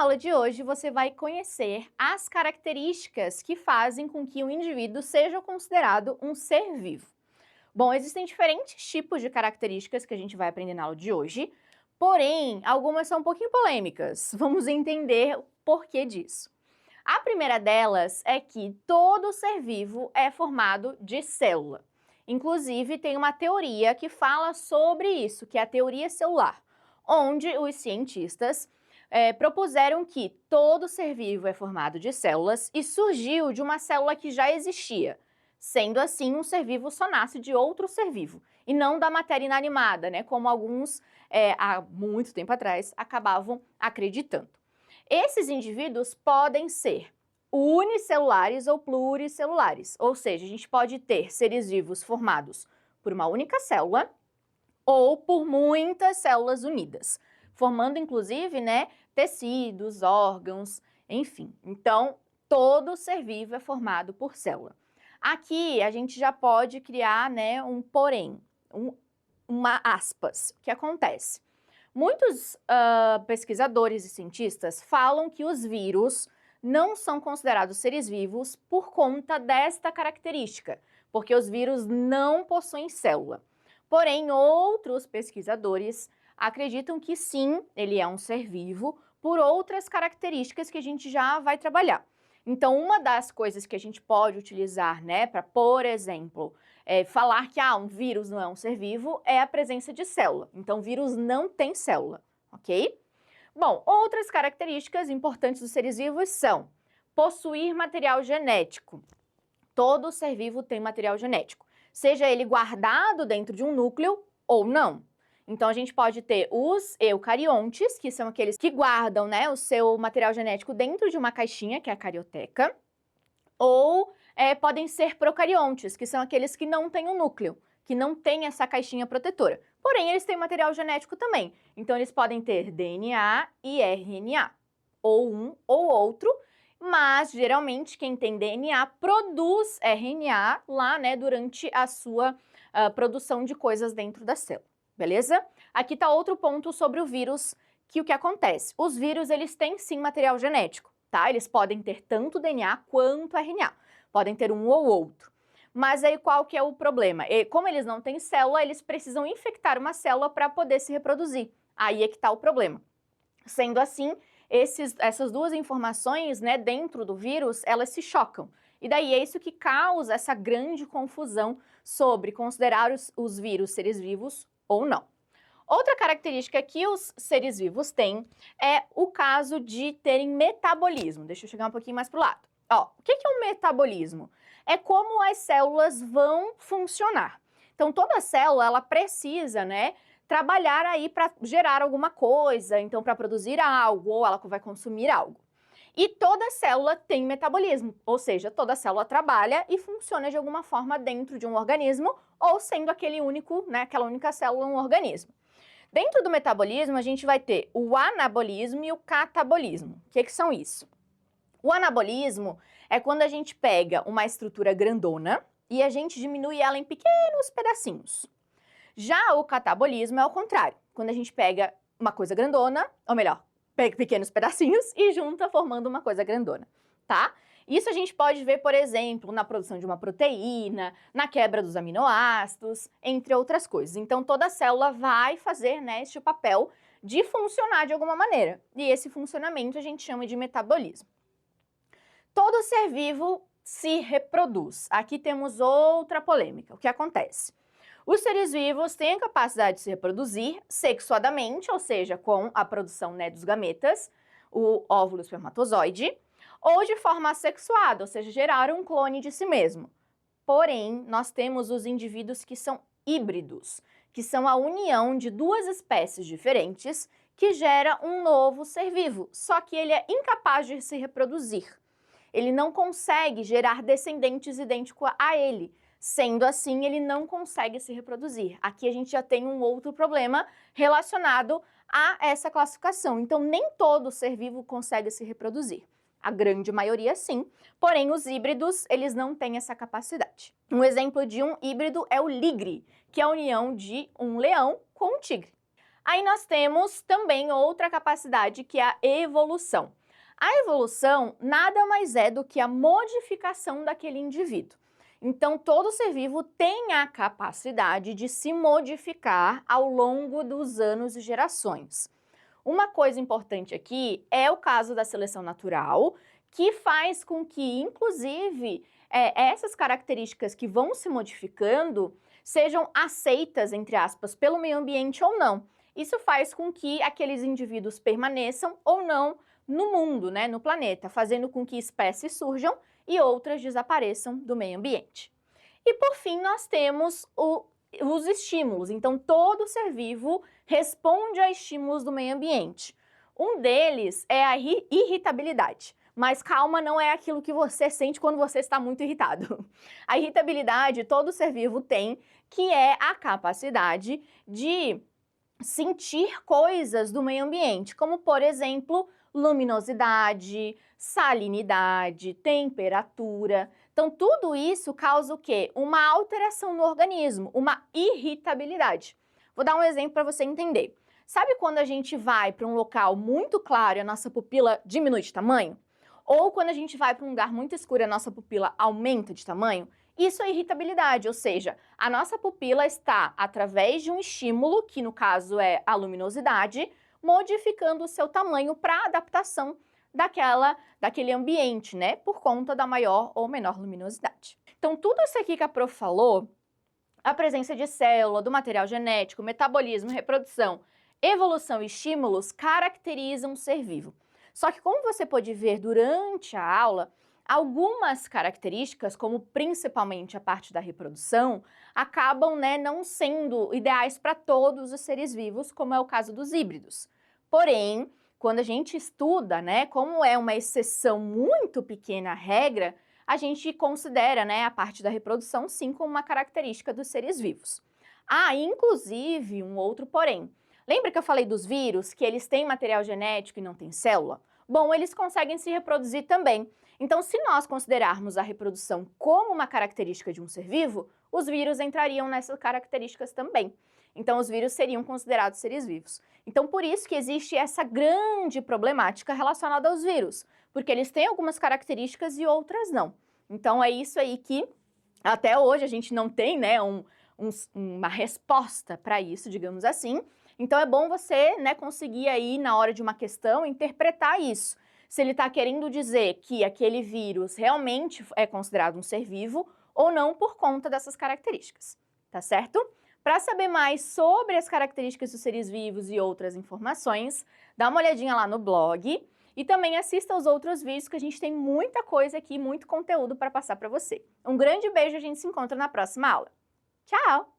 aula de hoje, você vai conhecer as características que fazem com que um indivíduo seja considerado um ser vivo. Bom, existem diferentes tipos de características que a gente vai aprender na aula de hoje, porém, algumas são um pouquinho polêmicas. Vamos entender o porquê disso. A primeira delas é que todo ser vivo é formado de célula. Inclusive, tem uma teoria que fala sobre isso, que é a teoria celular, onde os cientistas propuseram que todo ser vivo é formado de células e surgiu de uma célula que já existia. Sendo assim, um ser vivo só nasce de outro ser vivo, e não da matéria inanimada, né, como alguns, há muito tempo atrás, acabavam acreditando. Esses indivíduos podem ser unicelulares ou pluricelulares, ou seja, a gente pode ter seres vivos formados por uma única célula ou por muitas células unidas, formando inclusive, né, tecidos, órgãos, enfim. Então, todo ser vivo é formado por célula. Aqui a gente já pode criar, né, um porém, uma aspas. O que acontece? Muitos pesquisadores e cientistas falam que os vírus não são considerados seres vivos por conta desta característica, porque os vírus não possuem célula. Porém, outros pesquisadores acreditam que sim, ele é um ser vivo por outras características que a gente já vai trabalhar. Então, uma das coisas que a gente pode utilizar, né, para, por exemplo, falar que um vírus não é um ser vivo é a presença de célula. Então, o vírus não tem célula, ok? Bom, outras características importantes dos seres vivos são possuir material genético. Todo ser vivo tem material genético, seja ele guardado dentro de um núcleo ou não. Então, a gente pode ter os eucariontes, que são aqueles que guardam, né, o seu material genético dentro de uma caixinha, que é a carioteca, ou podem ser procariontes, que são aqueles que não têm um núcleo, que não têm essa caixinha protetora. Porém, eles têm material genético também. Então, eles podem ter DNA e RNA, ou um ou outro, mas geralmente quem tem DNA produz RNA lá, né, durante a sua produção de coisas dentro da célula, beleza? Aqui está outro ponto sobre o vírus, que o que acontece? Os vírus, eles têm sim material genético, tá? Eles podem ter tanto DNA quanto RNA, podem ter um ou outro. Mas aí qual que é o problema? Como eles não têm célula, eles precisam infectar uma célula para poder se reproduzir. Aí é que está o problema. Sendo assim, essas duas informações, né, dentro do vírus, elas se chocam. E daí é isso que causa essa grande confusão sobre considerar os vírus seres vivos ou não. Outra característica que os seres vivos têm é o caso de terem metabolismo. Deixa eu chegar um pouquinho mais para o lado. O que é um metabolismo? É como as células vão funcionar. Então, toda célula, ela precisa, né, trabalhar aí para gerar alguma coisa, então para produzir algo, ou ela vai consumir algo. E toda célula tem metabolismo, ou seja, toda célula trabalha e funciona de alguma forma dentro de um organismo, ou sendo aquele único, né, aquela única célula um organismo. Dentro do metabolismo, a gente vai ter o anabolismo e o catabolismo. O que são isso? O anabolismo é quando a gente pega uma estrutura grandona e a gente diminui ela em pequenos pedacinhos. Já o catabolismo é o contrário, quando a gente pega uma coisa grandona, ou melhor, pega pequenos pedacinhos e junta formando uma coisa grandona, tá? Isso a gente pode ver, por exemplo, na produção de uma proteína, na quebra dos aminoácidos, entre outras coisas. Então, toda célula vai fazer, né, este papel de funcionar de alguma maneira. E esse funcionamento a gente chama de metabolismo. Todo ser vivo se reproduz. Aqui temos outra polêmica. O que acontece? Os seres vivos têm a capacidade de se reproduzir sexuadamente, ou seja, com a produção, né, dos gametas, o óvulo espermatozoide, ou de forma assexuada, ou seja, gerar um clone de si mesmo. Porém, nós temos os indivíduos que são híbridos, que são a união de duas espécies diferentes que gera um novo ser vivo, só que ele é incapaz de se reproduzir. Ele não consegue gerar descendentes idênticos a ele. Sendo assim, ele não consegue se reproduzir. Aqui a gente já tem um outro problema relacionado a essa classificação. Então, nem todo ser vivo consegue se reproduzir. A grande maioria sim, porém os híbridos, eles não têm essa capacidade. Um exemplo de um híbrido é o ligre, que é a união de um leão com um tigre. Aí nós temos também outra capacidade que é a evolução. A evolução nada mais é do que a modificação daquele indivíduo. Então, todo ser vivo tem a capacidade de se modificar ao longo dos anos e gerações. Uma coisa importante aqui é o caso da seleção natural, que faz com que, inclusive, essas características que vão se modificando sejam aceitas, entre aspas, pelo meio ambiente ou não. Isso faz com que aqueles indivíduos permaneçam ou não no mundo, né, no planeta, fazendo com que espécies surjam e outras desapareçam do meio ambiente. E por fim, nós temos os estímulos. Então, todo ser vivo responde a estímulos do meio ambiente. Um deles é a irritabilidade. Mas calma, não é aquilo que você sente quando você está muito irritado. A irritabilidade todo ser vivo tem, que é a capacidade de sentir coisas do meio ambiente, como, por exemplo, luminosidade, salinidade, temperatura. Então, tudo isso causa o quê? Uma alteração no organismo, uma irritabilidade. Vou dar um exemplo para você entender. Sabe quando a gente vai para um local muito claro e a nossa pupila diminui de tamanho? Ou quando a gente vai para um lugar muito escuro e a nossa pupila aumenta de tamanho? Isso é irritabilidade, ou seja, a nossa pupila está, através de um estímulo, que no caso é a luminosidade, modificando o seu tamanho para adaptação daquele ambiente, né? Por conta da maior ou menor luminosidade. Então, tudo isso aqui que a prof falou, a presença de célula, do material genético, metabolismo, reprodução, evolução e estímulos, caracterizam um ser vivo. Só que, como você pode ver durante a aula, algumas características, como principalmente a parte da reprodução, acabam, né, não sendo ideais para todos os seres vivos, como é o caso dos híbridos. Porém, quando a gente estuda, né, como é uma exceção muito pequena à regra, a gente considera, né, a parte da reprodução sim como uma característica dos seres vivos. Ah, inclusive um outro porém. Lembra que eu falei dos vírus, que eles têm material genético e não têm célula? Bom, eles conseguem se reproduzir também. Então, se nós considerarmos a reprodução como uma característica de um ser vivo, os vírus entrariam nessas características também. Então, os vírus seriam considerados seres vivos. Então, por isso que existe essa grande problemática relacionada aos vírus, porque eles têm algumas características e outras não. Então, é isso aí que até hoje a gente não tem, né, uma resposta para isso, digamos assim. Então, é bom você, né, conseguir aí, na hora de uma questão, interpretar isso. Se ele está querendo dizer que aquele vírus realmente é considerado um ser vivo ou não por conta dessas características, tá certo? Para saber mais sobre as características dos seres vivos e outras informações, dá uma olhadinha lá no blog e também assista aos outros vídeos que a gente tem muita coisa aqui, muito conteúdo para passar para você. Um grande beijo, a gente se encontra na próxima aula. Tchau!